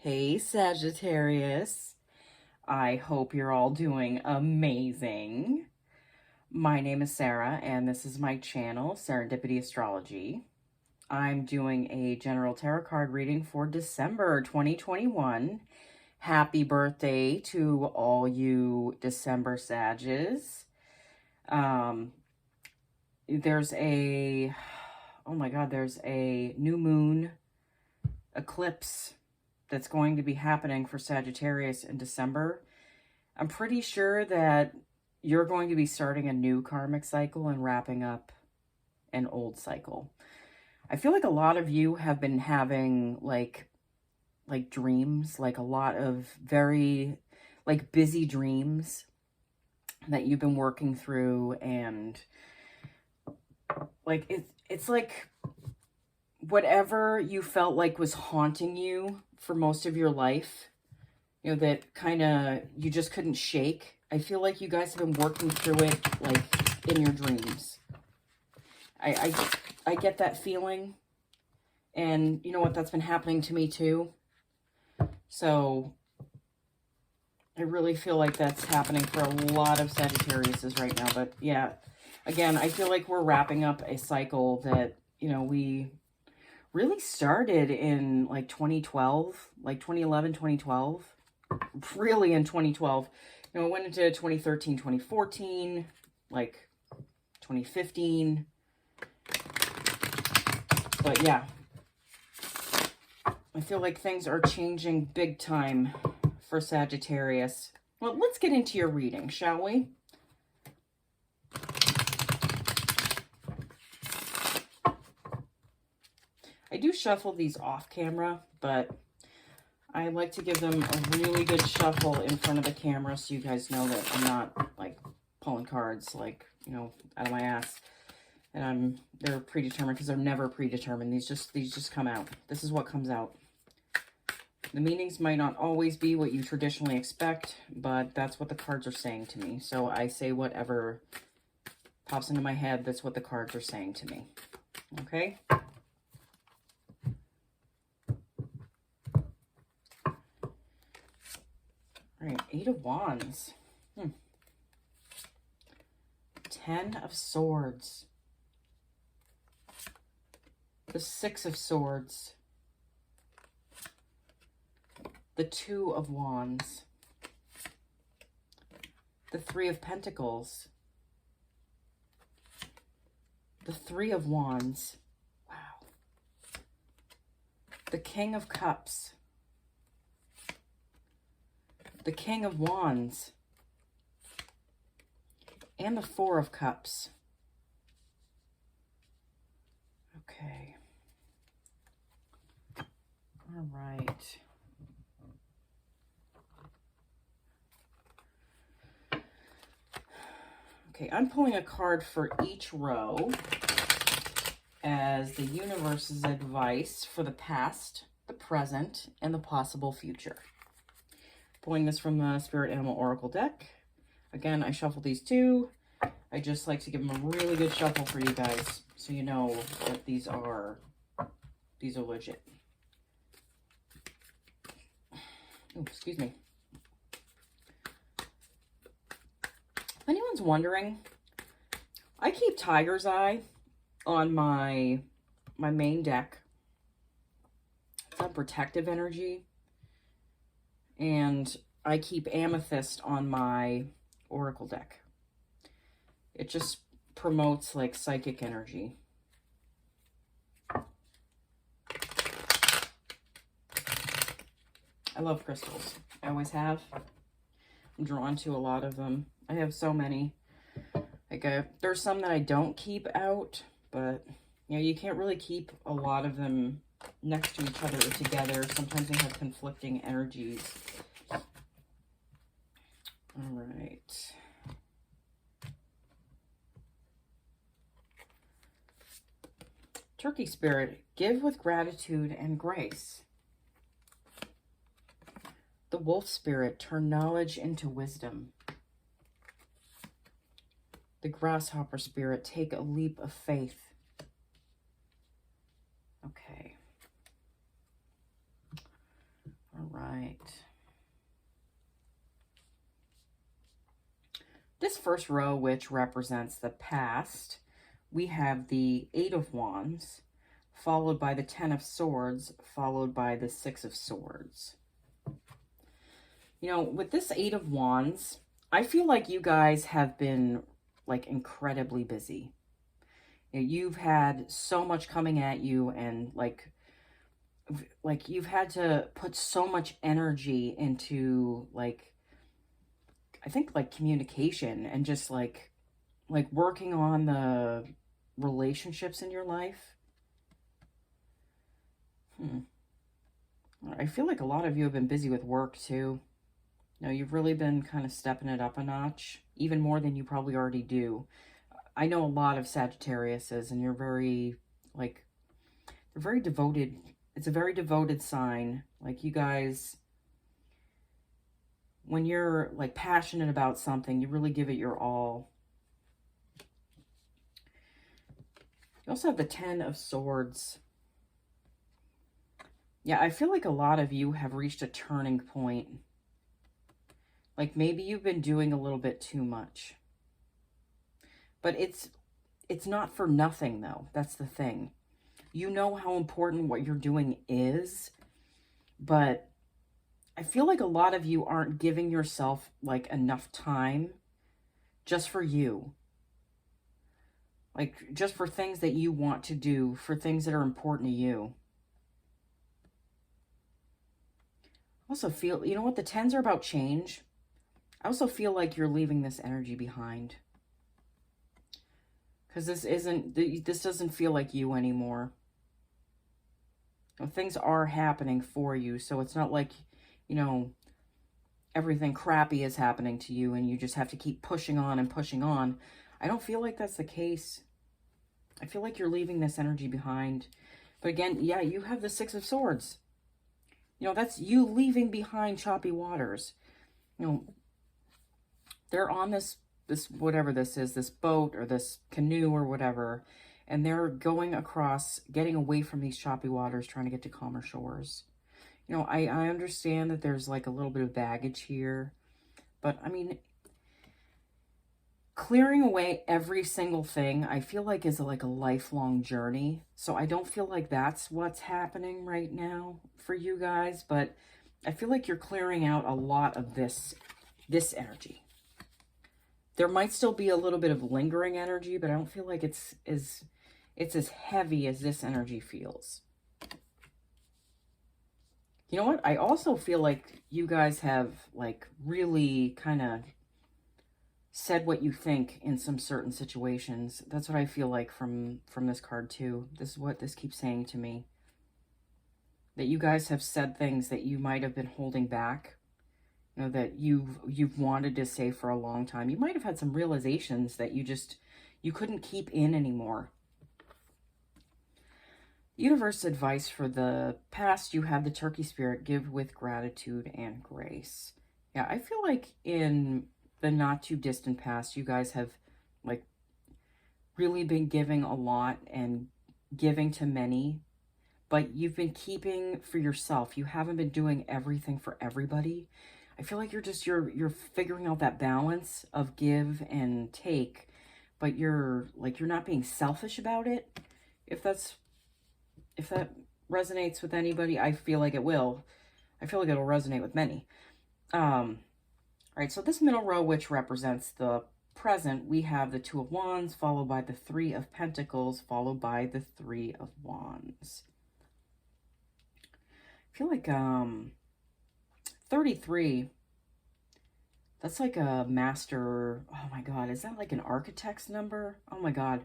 Hey Sagittarius, I hope you're all doing amazing. My name is Sarah and this is my channel, Serendipity Astrology. I'm doing a general tarot card reading for December 2021. Happy birthday to all you December Sages. There's a new moon eclipse that's going to be happening for Sagittarius in December. I'm pretty sure that you're going to be starting a new karmic cycle and wrapping up an old cycle. I feel like a lot of you have been having like dreams, like a lot of very busy dreams that you've been working through, and it's like whatever you felt like was haunting you for most of your life, that kind of you just couldn't shake. I feel like you guys have been working through it like in your dreams. I get that feeling, and you know what, that's been happening to me too. So I really feel like that's happening for a lot of Sagittariuses right now. But yeah, again, I feel like we're wrapping up a cycle that, we really started in like 2012, like 2011, 2012, really in 2012. It went into 2013, 2014, like 2015. But yeah, I feel like things are changing big time for Sagittarius. Well, let's get into your reading, shall we? I do shuffle these off camera, but I like to give them a really good shuffle in front of the camera so you guys know that I'm not like pulling cards like, out of my ass. And they're predetermined, because they're never predetermined. These just come out. This is what comes out. The meanings might not always be what you traditionally expect, but that's what the cards are saying to me. So I say whatever pops into my head. That's what the cards are saying to me. Okay? All right, 8 of Wands. 10 of Swords. The 6 of Swords. The 2 of Wands. The 3 of Pentacles. The 3 of Wands. Wow. The King of Cups. The King of Wands. And the 4 of Cups. Okay. All right. Okay, I'm pulling a card for each row as the universe's advice for the past, the present, and the possible future. Pulling this from the Spirit Animal Oracle deck. Again, I shuffle these too. I just like to give them a really good shuffle for you guys so you know that these are legit. Oh, excuse me. If anyone's wondering, I keep Tiger's Eye on my main deck. It's a protective energy. And I keep Amethyst on my Oracle deck. It just promotes like psychic energy. I love crystals. I always have. I'm drawn to a lot of them. I have so many. Like there's some that I don't keep out, but you can't really keep a lot of them next to each other or together. Sometimes they have conflicting energies. All right. Turkey Spirit, give with gratitude and grace. The Wolf Spirit, turn knowledge into wisdom. The Grasshopper Spirit, take a leap of faith. Okay. All right. This first row, which represents the past, we have the Eight of Wands, followed by the Ten of Swords, followed by the Six of Swords. You know, with this Eight of Wands, I feel like you guys have been, like, incredibly busy. You know, you've had so much coming at you, and, like you've had to put so much energy into, like, I think, like, communication and just, like working on the relationships in your life. I feel like a lot of you have been busy with work, too. You know, you've really been kind of stepping it up a notch, even more than you probably already do. I know a lot of Sagittariuses, and you're very, like, they're very devoted. It's a very devoted sign. Like, you guys, when you're, like, passionate about something, you really give it your all. You also have the Ten of Swords. Yeah, I feel like a lot of you have reached a turning point. Like, maybe you've been doing a little bit too much. But it's not for nothing, though. That's the thing. You know how important what you're doing is, but I feel like a lot of you aren't giving yourself, like, enough time just for you. Like, just for things that you want to do, for things that are important to you. I also feel, you know what, the tens are about change. I also feel like you're leaving this energy behind. Because this doesn't feel like you anymore. You know, things are happening for you, so it's not like, you know, everything crappy is happening to you and you just have to keep pushing on and pushing on. I don't feel like that's the case. I feel like you're leaving this energy behind. But again, yeah, you have the Six of Swords. You know, that's you leaving behind choppy waters. You know, they're on this whatever this is, this boat or this canoe or whatever, and they're going across, getting away from these choppy waters, trying to get to calmer shores. You know, I understand that there's, like, a little bit of baggage here, but I mean, clearing away every single thing, I feel like is like a lifelong journey. So I don't feel like that's what's happening right now for you guys, but I feel like you're clearing out a lot of this energy. There might still be a little bit of lingering energy, but I don't feel like it's as heavy as this energy feels. You know what? I also feel like you guys have, like, really kind of said what you think in some certain situations. That's what I feel like from this card too. This is what this keeps saying to me. That you guys have said things that you might have been holding back. You know, that you've wanted to say for a long time. You might have had some realizations that you couldn't keep in anymore. Universe advice for the past, you have the Turkey Spirit, give with gratitude and grace. Yeah, I feel like in the not too distant past, you guys have, like, really been giving a lot and giving to many, but you've been keeping for yourself. You haven't been doing everything for everybody. I feel like you're figuring out that balance of give and take, but you're not being selfish about it. If that resonates with anybody, I feel like it will. I feel like it'll resonate with many. All right, so this middle row, which represents the present, we have the Two of Wands, followed by the Three of Pentacles, followed by the Three of Wands. I feel like 33, that's like a master, oh my God, is that like an architect's number? Oh my God,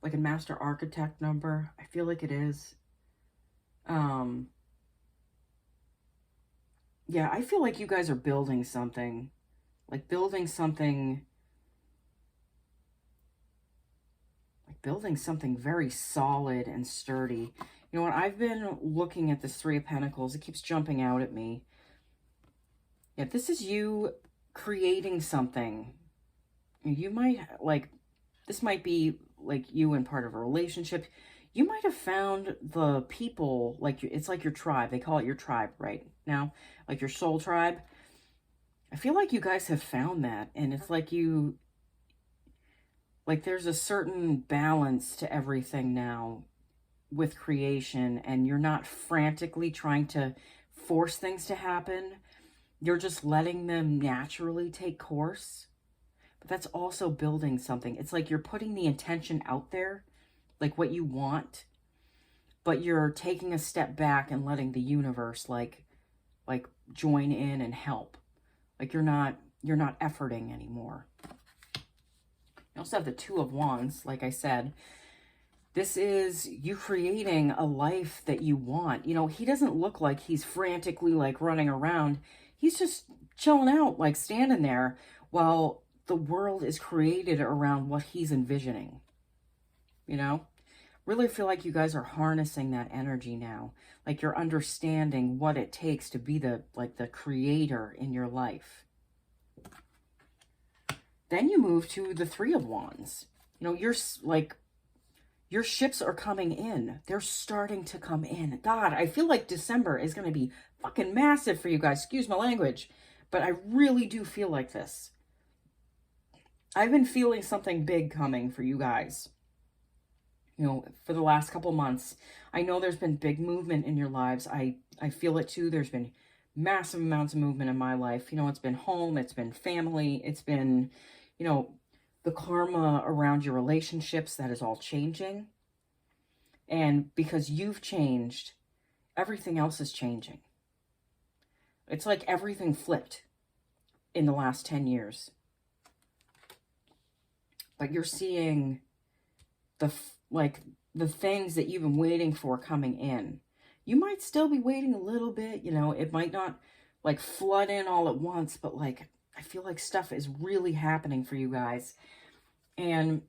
like a master architect number? I feel like it is. Yeah, I feel like you guys are building something, like building something very solid and sturdy. You know what, I've been looking at this Three of Pentacles, it keeps jumping out at me. Yeah, this is you creating something. You might, like, this might be like you in part of a relationship. you might have found the people, like, it's like your tribe. They call it your tribe right now, like your soul tribe. I feel like you guys have found that, and it's like there's a certain balance to everything now with creation, and you're not frantically trying to force things to happen. You're just letting them naturally take course. But that's also building something. It's like you're putting the intention out there, like what you want, but you're taking a step back and letting the universe like join in and help. Like you're not efforting anymore. You also have the Two of Wands, like I said. This is you creating a life that you want. You know, he doesn't look like he's frantically like running around. He's just chilling out, like standing there while the world is created around what he's envisioning. You know? Really feel like you guys are harnessing that energy now. Like you're understanding what it takes to be the creator in your life. Then you move to the Three of Wands. You know, your ships are coming in. They're starting to come in. God, I feel like December is going to be fucking massive for you guys. Excuse my language. But I really do feel like this. I've been feeling something big coming for you guys. You know, for the last couple months. I know there's been big movement in your lives. I feel it too. There's been massive amounts of movement in my life. You know, it's been home. It's been family. It's been, you know, the karma around your relationships, that is all changing. And because you've changed, everything else is changing. It's like everything flipped in the last 10 years. But you're seeing the things that you've been waiting for coming in. You might still be waiting a little bit, you know, it might not like flood in all at once, but like I feel like stuff is really happening for you guys. And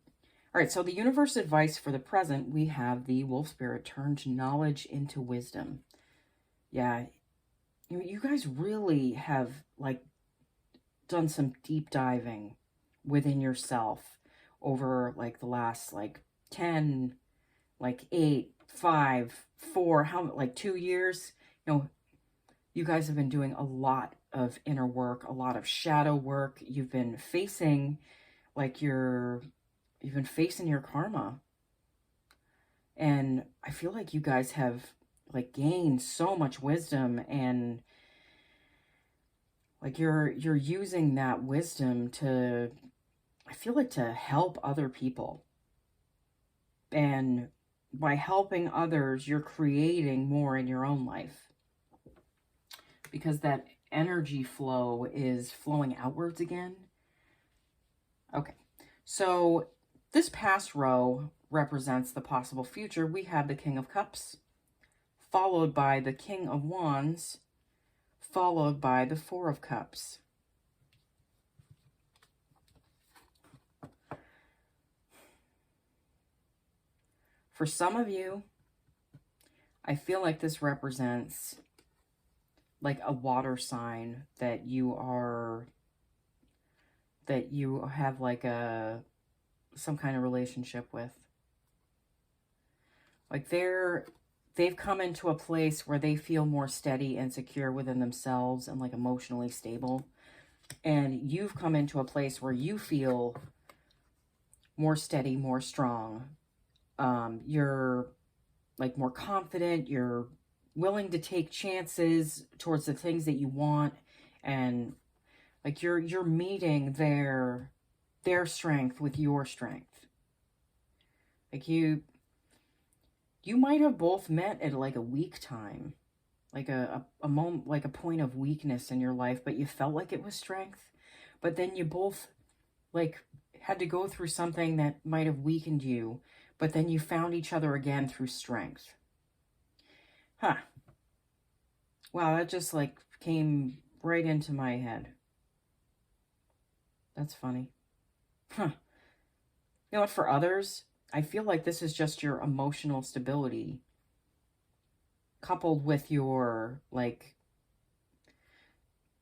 all right, so the universe advice for the present, we have the Wolf Spirit, turned knowledge into wisdom. Yeah, you guys really have like done some deep diving within yourself over like the last like 10, like 8, 5, 4, like 2 years. You know, you guys have been doing a lot of inner work, a lot of shadow work. You've been facing like you've been facing your karma. And I feel like you guys have like gained so much wisdom, and like you're using that wisdom to, I feel like, to help other people. And by helping others, you're creating more in your own life. Because that energy flow is flowing outwards again. Okay, so this past row represents the possible future. We have the King of Cups, followed by the King of Wands, followed by the Four of Cups. For some of you, I feel like this represents like a water sign that you have like some kind of relationship with. Like they've come into a place where they feel more steady and secure within themselves and like emotionally stable. And you've come into a place where you feel more steady, more strong. You're like more confident. You're willing to take chances towards the things that you want. And like you're meeting their strength with your strength. Like you might have both met at like a weak time, like a moment, like a point of weakness in your life, but you felt like it was strength. But then you both like had to go through something that might have weakened you, but then you found each other again through strength. Huh. Wow, that just like came right into my head. That's funny. Huh. You know what, for others, I feel like this is just your emotional stability coupled with your like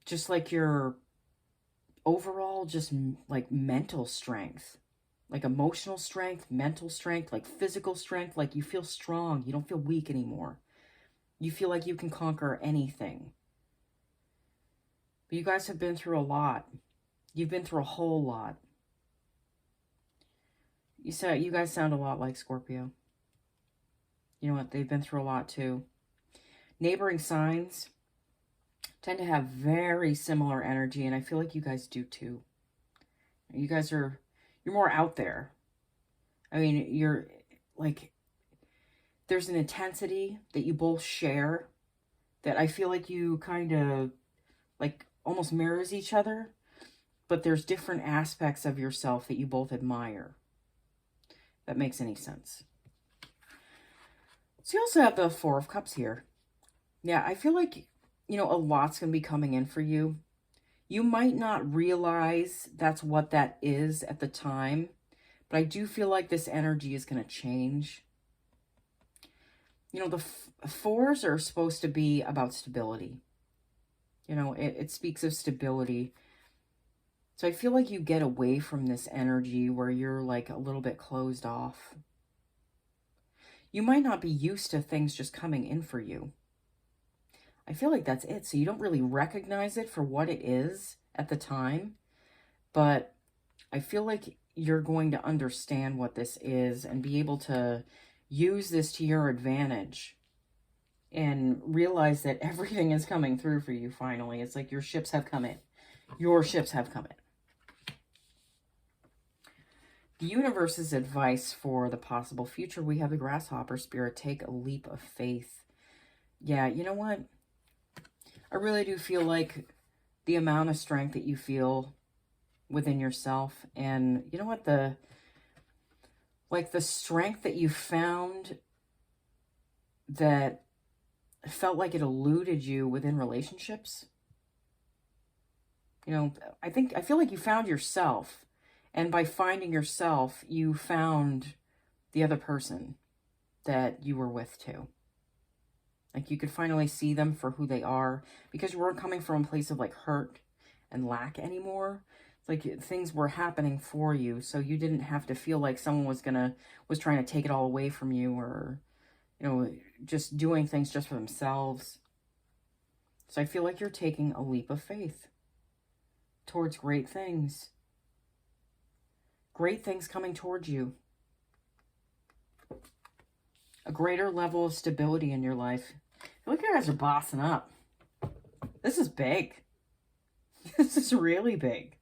just like your overall just like mental strength. like emotional strength, mental strength, like physical strength. Like you feel strong. You don't feel weak anymore. You feel like you can conquer anything. But you guys have been through a lot. You've been through a whole lot. You guys sound a lot like Scorpio. You know what? They've been through a lot too. Neighboring signs tend to have very similar energy, and I feel like you guys do too. You guys you're more out there. I mean, you're like, there's an intensity that you both share that I feel like you kind of like almost mirrors each other, but there's different aspects of yourself that you both admire. If that makes any sense. So you also have the Four of Cups here. Yeah, I feel like, you know, a lot's going to be coming in for you. You might not realize that's what that is at the time, but I do feel like this energy is going to change. You know, the fours are supposed to be about stability. You know, it speaks of stability. So I feel like you get away from this energy where you're like a little bit closed off. You might not be used to things just coming in for you. I feel like that's it. So you don't really recognize it for what it is at the time. But I feel like you're going to understand what this is and be able to use this to your advantage and realize that everything is coming through for you finally. It's like your ships have come in. Your ships have come in. The universe's advice for the possible future, we have the grasshopper spirit. Take a leap of faith. Yeah, you know what? I really do feel like the amount of strength that you feel within yourself, and you know what, the strength that you found that felt like it eluded you within relationships. You know, I feel like you found yourself, and by finding yourself, you found the other person that you were with too. Like you could finally see them for who they are, because you weren't coming from a place of like hurt and lack anymore. It's like things were happening for you, so you didn't have to feel like someone was trying to take it all away from you, or, you know, just doing things just for themselves. So I feel like you're taking a leap of faith towards great things. Great things coming towards you. A greater level of stability in your life. I feel like you guys are bossing up. This is big. This is really big.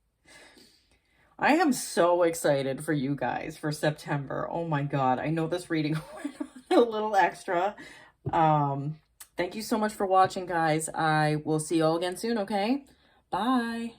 I am so excited for you guys for September. Oh my God. I know this reading went on a little extra. Thank you so much for watching, guys. I will see you all again soon, okay? Bye.